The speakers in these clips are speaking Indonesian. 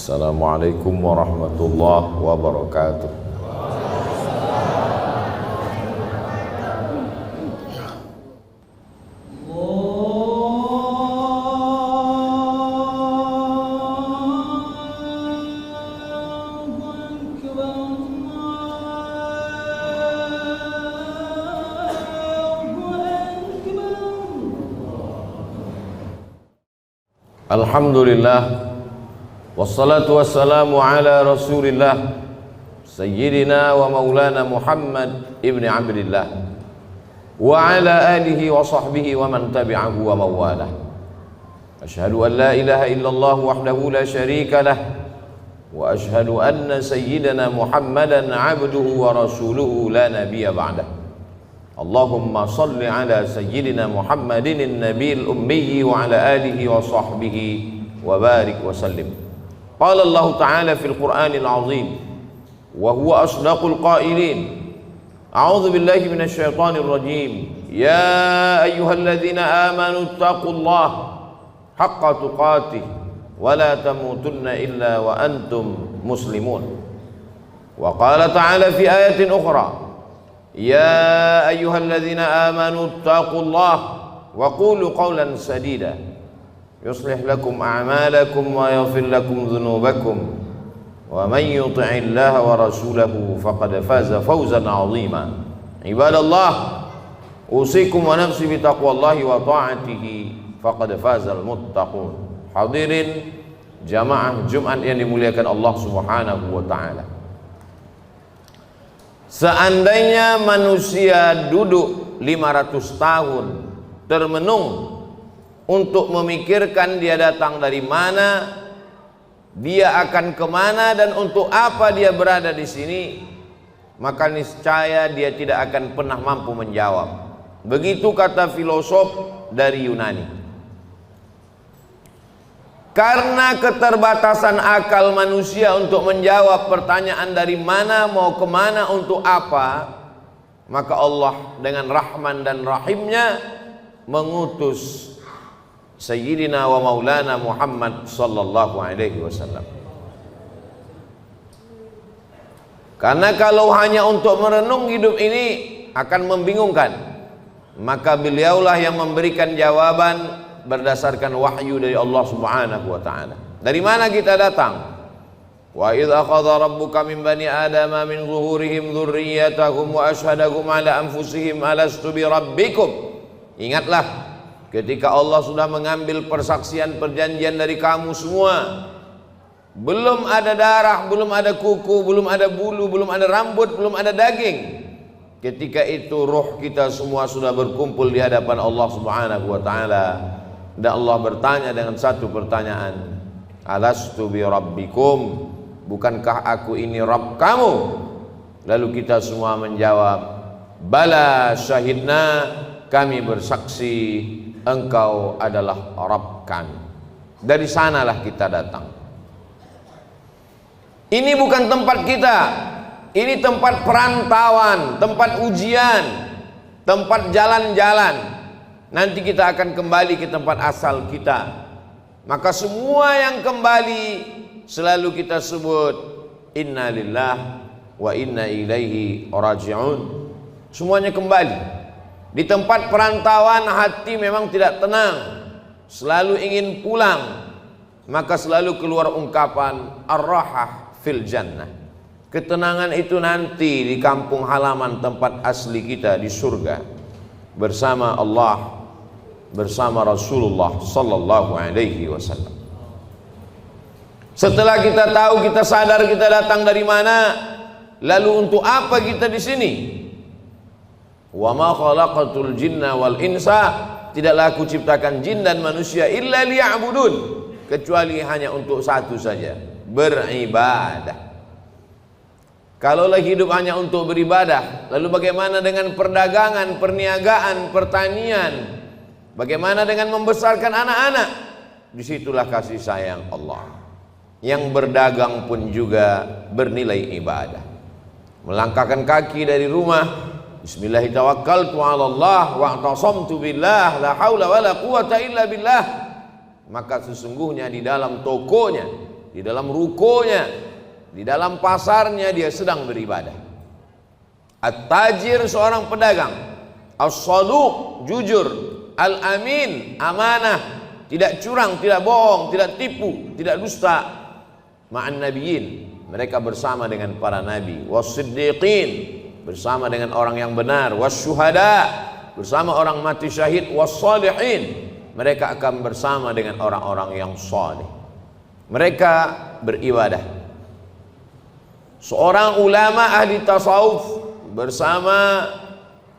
Assalamualaikum warahmatullahi wabarakatuh. Alhamdulillah, wassalatu wassalamu ala rasulillah Sayyidina wa maulana Muhammad ibn Abdillah wa ala alihi wa sahbihi wa man tabi'ahu wa mawalah. Ashhadu an la ilaha illallah wahdahu la sharika lah wa ashhadu anna sayyidina Muhammadan abduhu wa rasuluhu la nabiyya ba'dah. Allahumma salli ala sayyidina Muhammadin an-nabiyil ummi wa ala alihi wa sahbihi wa barik wa sallim. Qala Allah Ta'ala fil Qur'anil azim wa huwa asdaqul qailin. A'udzu billahi minasy syaithanir rajim. Ya ayyuhalladzina amanu taqullaha haqqa tuqatih wa la tamutunna illa wa antum muslimun. Wa qala ta'ala fi ayatin ukhra, ya ayyuhalladzina amanu taqullaha wa qulu qawlan sadida yuslih lakum a'malakum wa yaghfir lakum dhunubakum wa man yuti'illaha wa rasulahu faqad faza fawzan 'azima. Ibadallah, usikum wa nafsi bi taqwallahi wa ta'atihi faqad fazal muttaqun. Hadirin jamaah Jumat yang dimuliakan Allah Subhanahu wa taala. Seandainya manusia duduk 500 tahun termenung untuk memikirkan dia datang dari mana, dia akan kemana, dan untuk apa dia berada di sini, maka niscaya dia tidak akan pernah mampu menjawab. Begitu kata filosof dari Yunani. Karena keterbatasan akal manusia untuk menjawab pertanyaan dari mana, mau kemana, untuk apa, maka Allah dengan Rahman dan Rahimnya mengutus Sayyidina wa maulana Muhammad sallallahu alaihi wasallam. Karena kalau hanya untuk merenung hidup ini akan membingungkan, maka beliaulah yang memberikan jawaban berdasarkan wahyu dari Allah Subhanahu wa taala. Dari mana kita datang? Wa idz akhadha rabbuka min bani adama min zuhurihim dzurriyyatahum wa asyhadahum ala anfusihim alastu bi rabbikum. Ingatlah ketika Allah sudah mengambil persaksian perjanjian dari kamu semua. Belum ada darah, belum ada kuku, belum ada bulu, belum ada rambut, belum ada daging. Ketika itu ruh kita semua sudah berkumpul di hadapan Allah Subhanahu wa taala. Dan Allah bertanya dengan satu pertanyaan, alastu bi rabbikum, bukankah aku ini Rabb kamu? Lalu kita semua menjawab, bala syahidna, kami bersaksi engkau adalah Rabb kami. Dari sanalah kita datang. Ini bukan tempat kita, ini tempat perantauan, tempat ujian, tempat jalan-jalan. Nanti kita akan kembali ke tempat asal kita. Maka semua yang kembali selalu kita sebut inna lillahi wa inna ilaihi raji'un. Semuanya kembali. Di tempat perantauan hati memang tidak tenang, selalu ingin pulang. Maka selalu keluar ungkapan ar-rahah fil jannah. Ketenangan itu nanti di kampung halaman tempat asli kita di surga, bersama Allah, bersama Rasulullah sallallahu alaihi wasallam. Setelah kita tahu, kita sadar kita datang dari mana, lalu untuk apa kita di sini? Wa ma khalaqatul jinna wal insa, tidaklah aku ciptakan jin dan manusia illa liya'budun, kecuali hanya untuk satu saja, beribadah. Kalaulah hidup hanya untuk beribadah, lalu bagaimana dengan perdagangan, perniagaan, pertanian? Bagaimana dengan membesarkan anak-anak? Disitulah kasih sayang Allah. Yang berdagang pun juga bernilai ibadah. Melangkahkan kaki dari rumah, bismillahi tawakkaltu ala Allah wa i'tasamtu billah la haula wala quwata illa billah, maka sesungguhnya di dalam tokonya di dalam rukonya, di dalam pasarnya dia sedang beribadah. At-tajir seorang pedagang, as-saduq jujur, al-amin amanah, tidak curang, tidak bohong, tidak tipu, tidak dusta. Ma'an nabiyyin, mereka bersama dengan para nabi, was-siddiqin, bersama dengan orang yang benar, was-syuhada, bersama orang mati syahid, was-salihin, mereka akan bersama dengan orang-orang yang saleh. Mereka beribadah. Seorang ulama ahli tasawuf bersama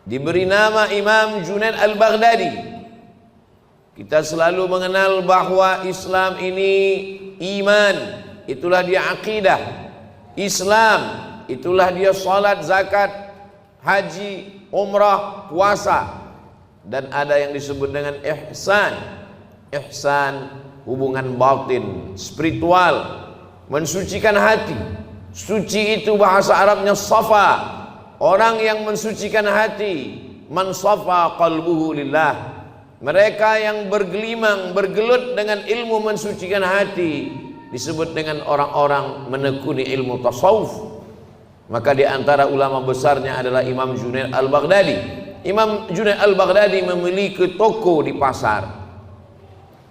diberi nama Imam Junaid al-Baghdadi. Kita selalu mengenal bahwa Islam ini iman, itulah dia akidah. Islam, itulah dia salat, zakat, haji, umrah, puasa. Dan ada yang disebut dengan ihsan. Ihsan, hubungan batin, spiritual, mensucikan hati. Suci itu bahasa Arabnya safa. Orang yang mensucikan hati, man safa qalbuhu lillah. Mereka yang bergelimang, bergelut dengan ilmu mensucikan hati disebut dengan orang-orang menekuni ilmu tasawuf. Maka di antara ulama besarnya adalah Imam Junaid al-Baghdadi. Imam Junaid al-Baghdadi memiliki toko di pasar.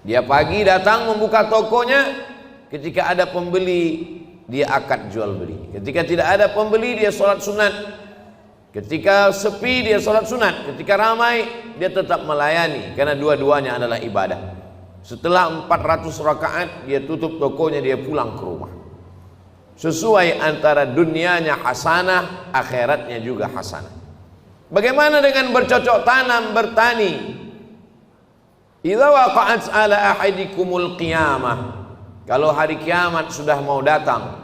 Dia pagi datang membuka tokonya, ketika ada pembeli dia akad jual beli. Ketika tidak ada pembeli dia sholat sunat. Ketika sepi dia sholat sunat. Ketika ramai dia tetap melayani, karena dua-duanya adalah ibadah. Setelah 400 rakaat dia tutup tokonya, dia pulang ke rumah. Sesuai antara dunianya hasanah, akhiratnya juga hasanah. Bagaimana dengan bercocok tanam, bertani? Idza waqa'at ala ahadikumul qiyamah, kalau hari kiamat sudah mau datang,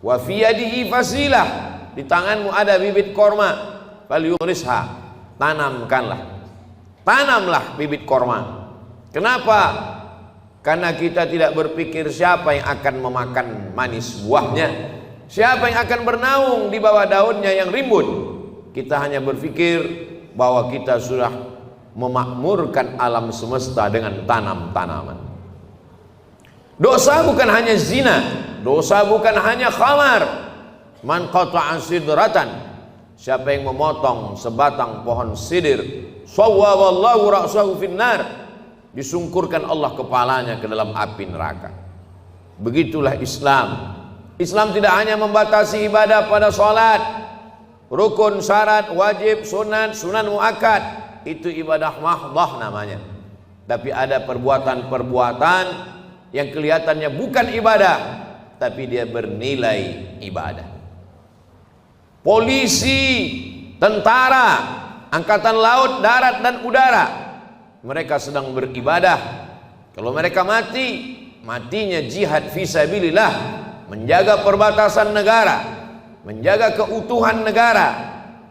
wa fi yadihi fasilah, di tanganmu ada bibit korma, falyurisha, tanamlah bibit korma. Kenapa? Karena kita tidak berpikir siapa yang akan memakan manis buahnya, siapa yang akan bernaung di bawah daunnya yang rimbun. Kita hanya berpikir bahwa kita sudah memakmurkan alam semesta dengan tanam-tanaman. Dosa bukan hanya zina, dosa bukan hanya khamar. Man qata'a sidratan, siapa yang memotong sebatang pohon sidir, sawwaballahu ra'sahu finnar, disungkurkan Allah kepalanya ke dalam api neraka. Begitulah Islam. Islam tidak hanya membatasi ibadah pada salat, rukun, syarat, wajib, sunat, sunan muakkad, itu ibadah mahdhah namanya. Tapi ada perbuatan-perbuatan yang kelihatannya bukan ibadah, tapi dia bernilai ibadah. Polisi, tentara, angkatan laut, darat dan udara, mereka sedang beribadah. Kalau mereka mati, matinya jihad fisabilillah, menjaga perbatasan negara, menjaga keutuhan negara,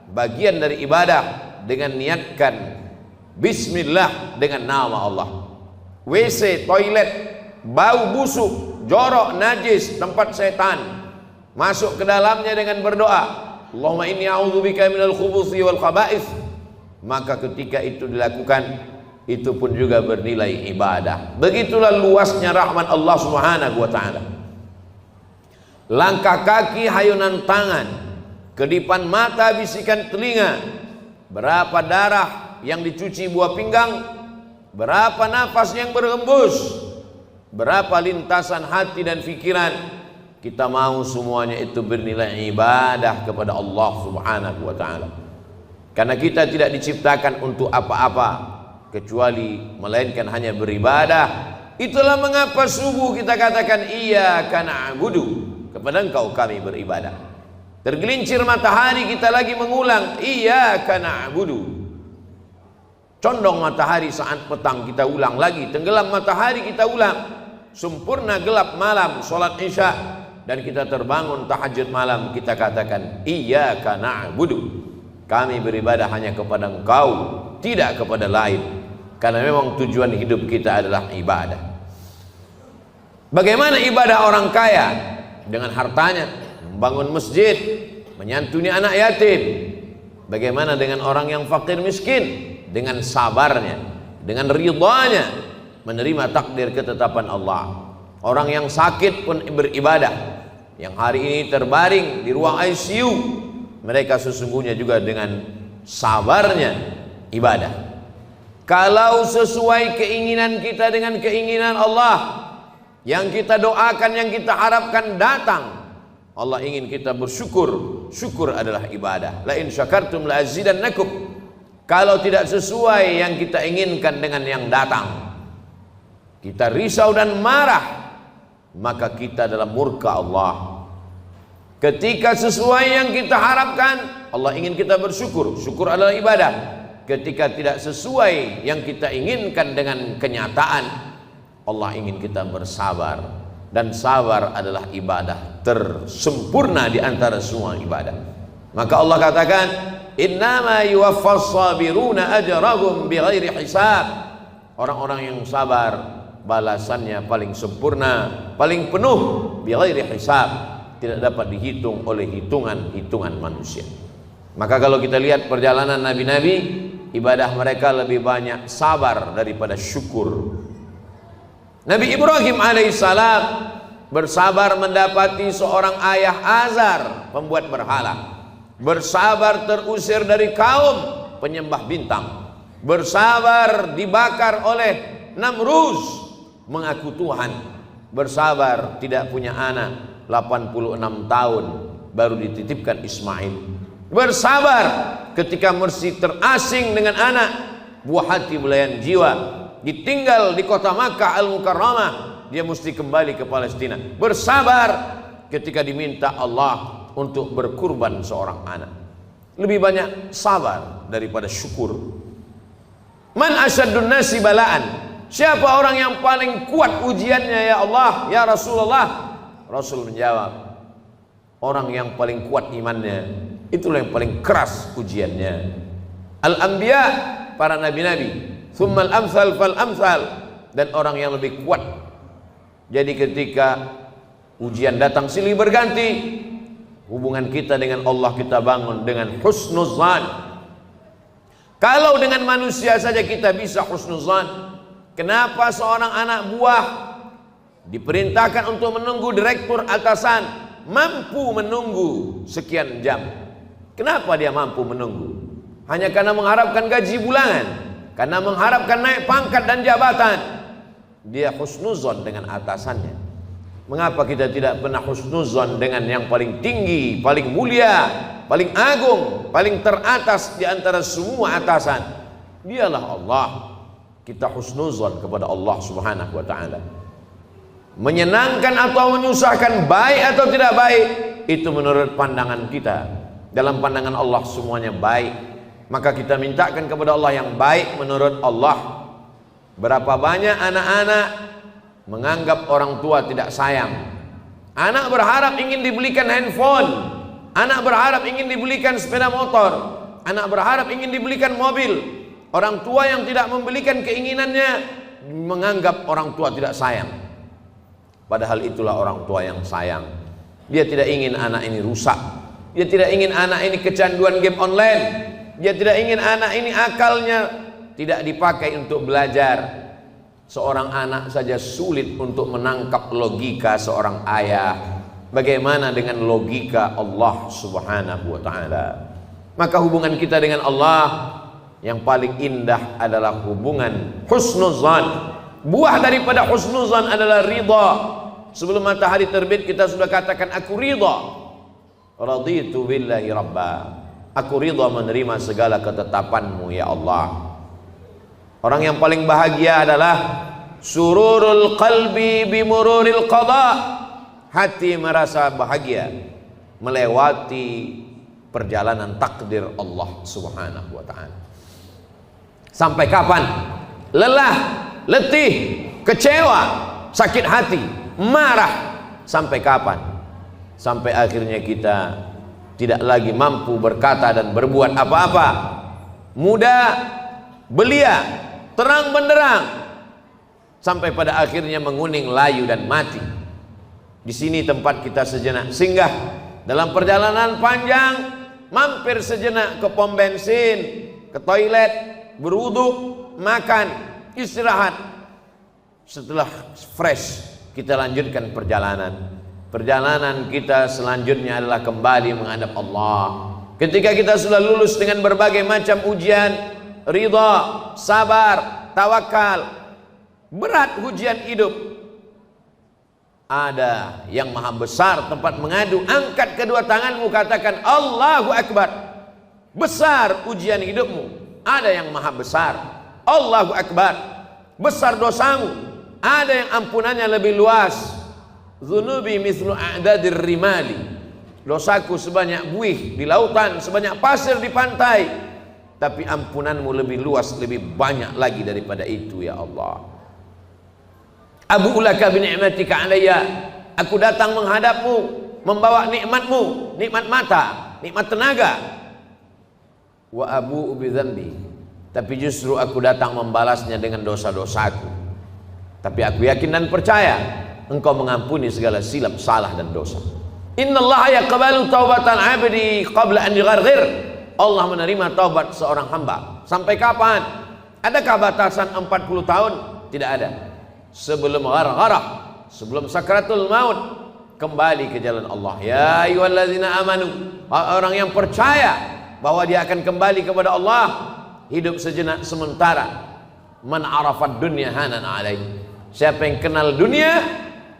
bagian dari ibadah, dengan niatkan bismillah dengan nama Allah. WC, toilet, bau busuk, jorok, najis, tempat setan, masuk ke dalamnya dengan berdoa, Allahumma inni a'udzubika minal khubuthi wal khaba'ith, maka ketika itu dilakukan, itu pun juga bernilai ibadah. Begitulah luasnya rahmat Allah Subhanahu wa ta'ala. Langkah kaki, hayunan tangan, kedipan mata, bisikan telinga, berapa darah yang dicuci buah pinggang, berapa nafas yang berhembus, berapa lintasan hati dan pikiran, kita mau semuanya itu bernilai ibadah kepada Allah Subhanahu wa ta'ala. Karena kita tidak diciptakan untuk apa-apa kecuali melainkan hanya beribadah. Itulah mengapa subuh kita katakan iyyaka na'budu, kepada Engkau kami beribadah. Tergelincir matahari kita lagi mengulang iyyaka na'budu. Condong matahari saat petang kita ulang lagi, tenggelam matahari kita ulang, sempurna gelap malam sholat isya, dan kita terbangun tahajud malam, kita katakan iyyaka na'budu, kami beribadah hanya kepada Engkau, tidak kepada lain, karena memang tujuan hidup kita adalah ibadah. Bagaimana ibadah orang kaya? Dengan hartanya, membangun masjid, menyantuni anak yatim. Bagaimana dengan orang yang fakir miskin? Dengan sabarnya, dengan ridhanya, menerima takdir ketetapan Allah. Orang yang sakit pun beribadah. Yang hari ini terbaring di ruang ICU, mereka sesungguhnya juga dengan sabarnya ibadah. Kalau sesuai keinginan kita dengan keinginan Allah, yang kita doakan, yang kita harapkan datang, Allah ingin kita bersyukur. Syukur adalah ibadah. La in syakartum la azidannakum. Kalau tidak sesuai yang kita inginkan dengan yang datang, kita risau dan marah, maka kita dalam murka Allah. Ketika sesuai yang kita harapkan, Allah ingin kita bersyukur. Syukur adalah ibadah. Ketika tidak sesuai yang kita inginkan dengan kenyataan, Allah ingin kita bersabar. Dan sabar adalah ibadah tersempurna di antara semua ibadah. Maka Allah katakan, innama yuwaffas sabiruna ajrahum bighairi hisab. Orang-orang yang sabar balasannya paling sempurna, paling penuh, bighairi hisab, tidak dapat dihitung oleh hitungan manusia. Maka kalau kita lihat perjalanan nabi-nabi, ibadah mereka lebih banyak sabar daripada syukur. Nabi Ibrahim alaihissalam bersabar mendapati seorang ayah Azar, pembuat berhala. Bersabar terusir dari kaum penyembah bintang. Bersabar dibakar oleh Namruz, mengaku Tuhan. Bersabar tidak punya anak, 86 tahun baru dititipkan Ismail. Bersabar ketika mesti terasing dengan anak, buah hati belayan jiwa, ditinggal di kota Makkah Al-Mukarramah, dia mesti kembali ke Palestina. Bersabar ketika diminta Allah untuk berkurban seorang anak. Lebih banyak sabar daripada syukur. Man asyaddun nasi balaan. Siapa orang yang paling kuat ujiannya ya Allah, ya Rasulullah? Rasul menjawab, orang yang paling kuat imannya, itulah yang paling keras ujiannya. Al-anbiya, para nabi-nabi, thummal amsal fal amsal, dan orang yang lebih kuat. Jadi ketika ujian datang silih berganti, hubungan kita dengan Allah kita bangun dengan husnuzan. Kalau dengan manusia saja kita bisa husnuzan, kenapa seorang anak buah diperintahkan untuk menunggu direktur atasan mampu menunggu sekian jam? Kenapa dia mampu menunggu? Hanya karena mengharapkan gaji bulanan, karena mengharapkan naik pangkat dan jabatan. Dia husnuzon dengan atasannya. Mengapa kita tidak pernah husnuzon dengan yang paling tinggi, paling mulia, paling agung, paling teratas di antara semua atasan? Dialah Allah. Kita husnuzon kepada Allah Subhanahu wa taala. Menyenangkan atau menyusahkan, baik atau tidak baik, itu menurut pandangan kita. Dalam pandangan Allah semuanya baik. Maka kita mintakan kepada Allah yang baik menurut Allah. Berapa banyak anak-anak menganggap orang tua tidak sayang. Anak berharap ingin dibelikan handphone, anak berharap ingin dibelikan sepeda motor, anak berharap ingin dibelikan mobil. Orang tua yang tidak membelikan keinginannya menganggap orang tua tidak sayang. Padahal itulah orang tua yang sayang. Dia tidak ingin anak ini rusak. Dia tidak ingin anak ini kecanduan game online. Dia tidak ingin anak ini akalnya tidak dipakai untuk belajar. Seorang anak saja sulit untuk menangkap logika seorang ayah. Bagaimana dengan logika Allah Subhanahu wa taala? Maka hubungan kita dengan Allah yang paling indah adalah hubungan husnuzan. Buah daripada husnuzan adalah ridha. Sebelum matahari terbit kita sudah katakan aku ridha. Raditu billahi rabba. Aku ridha menerima segala ketetapanmu ya Allah. Orang yang paling bahagia adalah sururul qalbi bimururil qada. Hati merasa bahagia melewati perjalanan takdir Allah Subhanahu wa taala. Sampai kapan? Lelah, letih, kecewa, sakit hati, marah. Sampai kapan? Sampai akhirnya kita tidak lagi mampu berkata dan berbuat apa-apa. Muda, belia, terang benderang, sampai pada akhirnya menguning, layu dan mati. Di sini tempat kita sejenak singgah dalam perjalanan panjang, mampir sejenak ke pom bensin, ke toilet, berwudu, makan, istirahat. Setelah fresh kita lanjutkan perjalanan. Perjalanan kita selanjutnya adalah kembali menghadap Allah. Ketika kita sudah lulus dengan berbagai macam ujian, ridha, sabar, tawakal, berat ujian hidup, ada yang maha besar tempat mengadu. Angkat kedua tanganmu, katakan Allahu Akbar. Besar ujian hidupmu, ada yang maha besar. Allahu Akbar. Besar dosamu, ada yang ampunannya lebih luas. Dzunubi mithlu a'dadir rimali. Dosaku sebanyak buih di lautan, sebanyak pasir di pantai, tapi ampunanmu lebih luas, lebih banyak lagi daripada itu ya Allah. Abu'u laka bi ni'matika alayya. Aku datang menghadapmu membawa nikmatmu, nikmat mata, nikmat tenaga. Wa abu'u bi dzambi. Tapi justru aku datang membalasnya dengan dosa-dosaku. Tapi aku yakin dan percaya Engkau mengampuni segala silap, salah dan dosa. Innallaha yaqbalu taubatan 'abdi qabla an yugharghir. Allah menerima taubat seorang hamba. Sampai kapan? Adakah batasan 40 tahun? Tidak ada. Sebelum ghargharah, sebelum sakratul maut, kembali ke jalan Allah. Ya ayyuhalladzina amanu, orang yang percaya bahwa dia akan kembali kepada Allah, hidup sejenak sementara. Man arafad dunya hanan alaih. Siapa yang kenal dunia,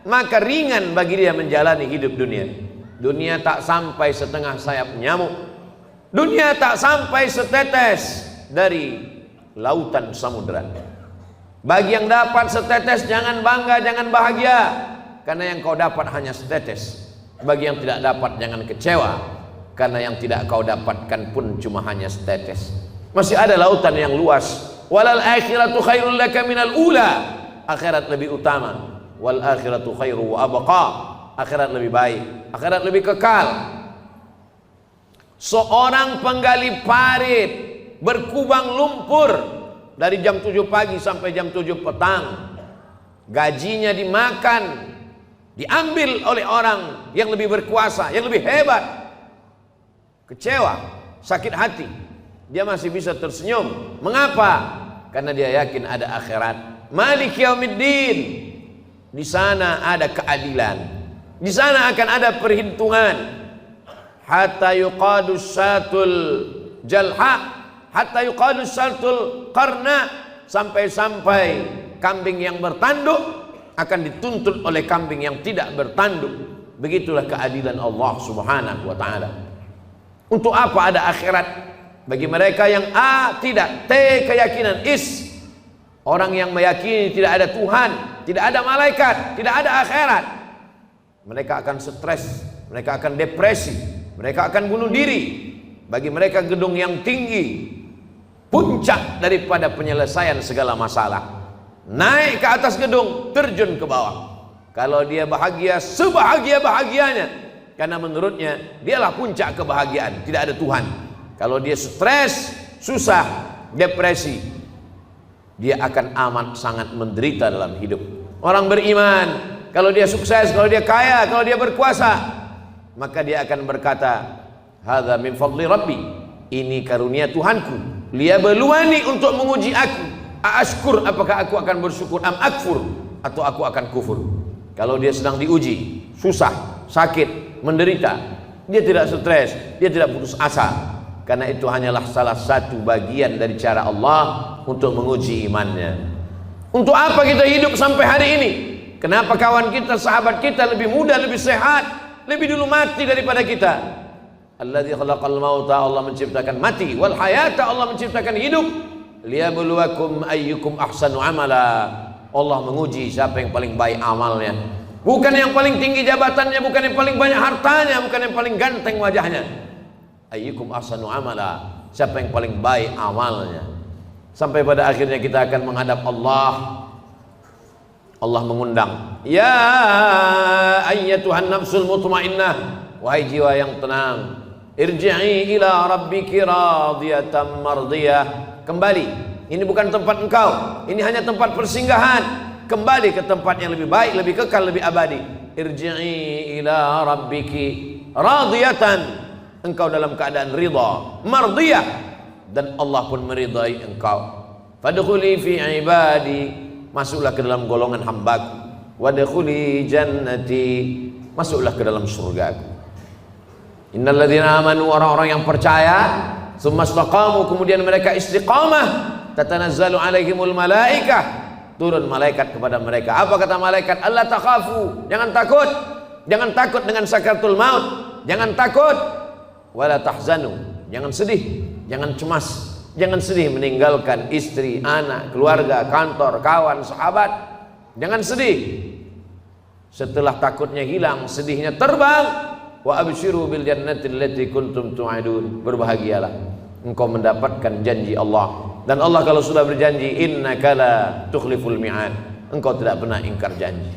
maka ringan bagi dia menjalani hidup dunia. Dunia tak sampai setengah sayap nyamuk. Dunia tak sampai setetes dari lautan samudera. Bagi yang dapat setetes, jangan bangga, jangan bahagia, karena yang kau dapat hanya setetes. Bagi yang tidak dapat, jangan kecewa, karena yang tidak kau dapatkan pun cuma hanya setetes. Masih ada lautan yang luas. Walal akhiratu khairul laka minal ula. Akhirat lebih utama. Wal akhiratu khairu wa abqa. Akhirat lebih baik, akhirat lebih kekal. Seorang penggali parit berkubang lumpur dari jam 7 pagi sampai jam 7 petang, gajinya dimakan, diambil oleh orang yang lebih berkuasa, yang lebih hebat. Kecewa, sakit hati, dia masih bisa tersenyum. Mengapa? Karena dia yakin ada akhirat. Malik yaumiddin. Di sana ada keadilan, di sana akan ada perhitungan. Hatta yuqadus satul jalha, hatta yuqadus satul qarna, sampai-sampai kambing yang bertanduk akan dituntut oleh kambing yang tidak bertanduk. Begitulah keadilan Allah Subhanahu wa taala. Untuk apa ada akhirat? Bagi mereka yang A tidak, T keyakinan, is orang yang meyakini tidak ada Tuhan, tidak ada malaikat, tidak ada akhirat, mereka akan stres, mereka akan depresi, mereka akan bunuh diri. Bagi mereka gedung yang tinggi, puncak daripada penyelesaian segala masalah. Naik ke atas gedung, terjun ke bawah. Kalau dia bahagia, sebahagia-bahagianya, karena menurutnya dialah puncak kebahagiaan, tidak ada Tuhan. Kalau dia stres, susah, depresi, dia akan amat sangat menderita dalam hidup. Orang beriman, kalau dia sukses, kalau dia kaya, kalau dia berkuasa, maka dia akan berkata, hadza min fadli rabbi, ini karunia Tuhanku, liyabluwani, untuk menguji aku, aashkur, apakah aku akan bersyukur, am akfur, atau aku akan kufur. Kalau dia sedang diuji, susah, sakit, menderita, dia tidak stres, dia tidak putus asa, karena itu hanyalah salah satu bagian dari cara Allah untuk menguji imannya. Untuk apa kita hidup sampai hari ini? Kenapa kawan kita, sahabat kita lebih muda, lebih sehat, lebih dulu mati daripada kita? Alladzi khalaqal mauta, Allah menciptakan mati, wal hayata, Allah menciptakan hidup, liyabluwakum ayyukum ahsanu amala. Allah menguji siapa yang paling baik amalnya. Bukan yang paling tinggi jabatannya, bukan yang paling banyak hartanya, bukan yang paling ganteng wajahnya. Ayyukum ahsanu amala, siapa yang paling baik amalnya. Sampai pada akhirnya kita akan menghadap Allah. Allah mengundang, ya ayyatuhan nafsul mutmainnah, wahai jiwa yang tenang, irji'i ila rabbiki radiyatan mardiyah. Kembali, ini bukan tempat engkau, ini hanya tempat persinggahan. Kembali ke tempat yang lebih baik, lebih kekal, lebih abadi. Irji'i ila rabbiki radiyatan, engkau dalam keadaan ridha, mardiyah, dan Allah pun meridai engkau. Fadkhuli fi ibadi, masuklah ke dalam golongan hambaku. wadkhuli jannati, masuklah ke dalam surgaku. Innal ladzina amanu, orang-orang yang percaya, tsumma istaqamu, kemudian mereka istiqamah, tatanazzalu alaihimul malaikah, turun malaikat kepada mereka. Apa kata malaikat? Allah takhafu, jangan takut. Jangan takut dengan sakaratul maut, jangan takut. Wala tahzanu, jangan sedih, jangan cemas, jangan sedih meninggalkan istri, anak, keluarga, kantor, kawan, sahabat. Jangan sedih. Setelah takutnya hilang, sedihnya terbang. Wa abshiru bil jannati allati kuntum tu'adun, berbahagialah, engkau mendapatkan janji Allah. Dan Allah kalau sudah berjanji, innaka la tukhliful mi'ad, engkau tidak pernah ingkar janji.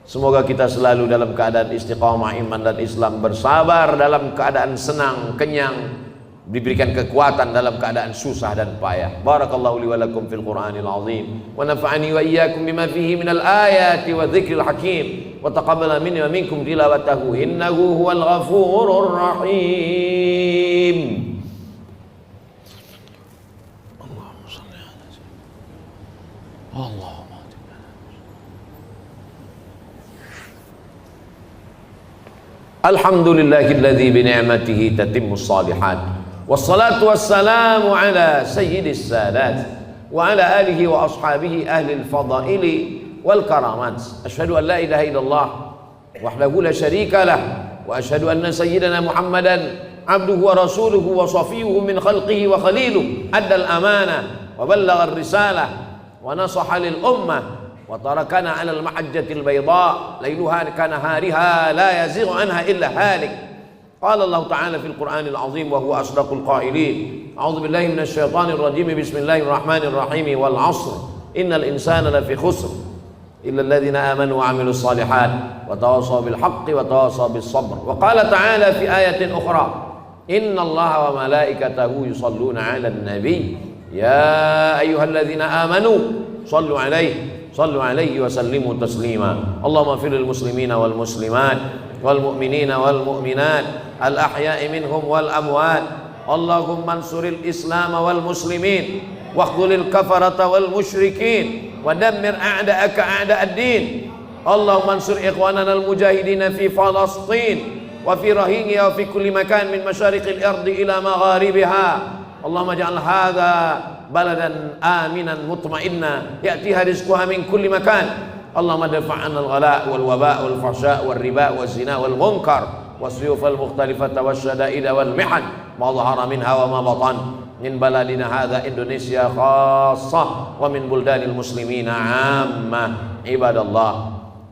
Semoga kita selalu dalam keadaan istiqamah iman dan Islam, bersabar dalam keadaan senang, kenyang, diberikan kekuatan dalam keadaan susah dan payah. Barakallahu li wa lakum fil Qur'anil azim, wa nafa'ani wa iyyakum bima fihi minal ayati wa dzikril hakim, wa taqabbala minni wa minkum tilawatahu innahu huwal ghafurur rahim. Allahumma shalli ala sayyidina Allah. Alhamdulillahilladzi bi ni'matihi tatimmus shalihat. Wassalatu wassalamu ala sayyidis sadat wa ala alihi wa ashabihi ahli al-fadaili wal karamat. Asyhadu an la ilaha illallah wahdahu la syarika lah, wa asyhadu anna sayyidana Muhammadan abduhu wa rasuluhu wa safiyuhu min khalqihi wa khaliluhu, addal amanah wa ballagha ar-risalah wa nasaha lil ummah wa tarakana 'ala al-mahajjatil bayda lailuha kanahariha la yazighu anha illa halik. Qala Allah Ta'ala fil Qur'anil azim wa huwa asdaqul qailin. A'udzu billahi minasy syaithanir rajim. Bismillahirrahmanirrahim. Wal 'ashr innal insana lafi khusr illa alladhina amanu wa 'amilus shalihat wa tawassaw bil haqqi wa tawassaw bis sabr. Wa qala ta'ala fi ayatin ukhra, innallaha wa malaikatahu yusalluna 'alan nabiy ya ayyuhalladzina amanu sallu 'alaihi wa sallimu taslima. Allahumma fir lil muslimina wal muslimat wal mu'minina wal mu'minat al ahya'i minhum wal amwat. Allahumma ansuril islam wal muslimin waqdhulil kafarata wal musyrikin wa dammir a'da'aka a'da'ad din. Allahumma ansur ikhwanana al mujahidin fi Falastin wa fi Rohingya wa fi kulli makan min masyariqil ardi ila magharibiha. Allahumma ja'al hadha baladan aminan mutma'inna ya'tiha rizquha min kulli makan. Allahumma dafa'na al-ghala' wal-waba' wal-fahsha' wal-riba' wal-zina wal-munkar was-suyuf al-mukhtalifata wasyada'ida wal-mihan ma dhahara minha wa ma batan min baladina hadha Indonesia khassah wa min buldanil muslimina 'ammah. Ibadallah,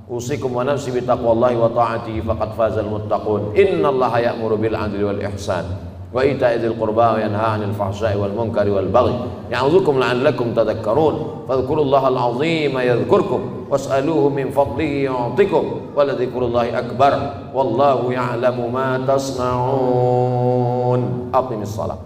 usikum wa nafsi bi taqwallahi wa ta'atihi faqad fazal muttaqun. Innallaha ya'muru bil 'adli wal ihsan wa ita'i dzil qurba wa yanha 'anil fahsya'i wal munkari wal baghi ya'udzukum la'allakum tadhakkarun. Fadhkurullahal 'azima yadhkurkum was'aluhu min fadlihi yu'tikum wa ladhikrullahi akbar wallahu ya'lamu ma tasna'un. Aqimis shalah.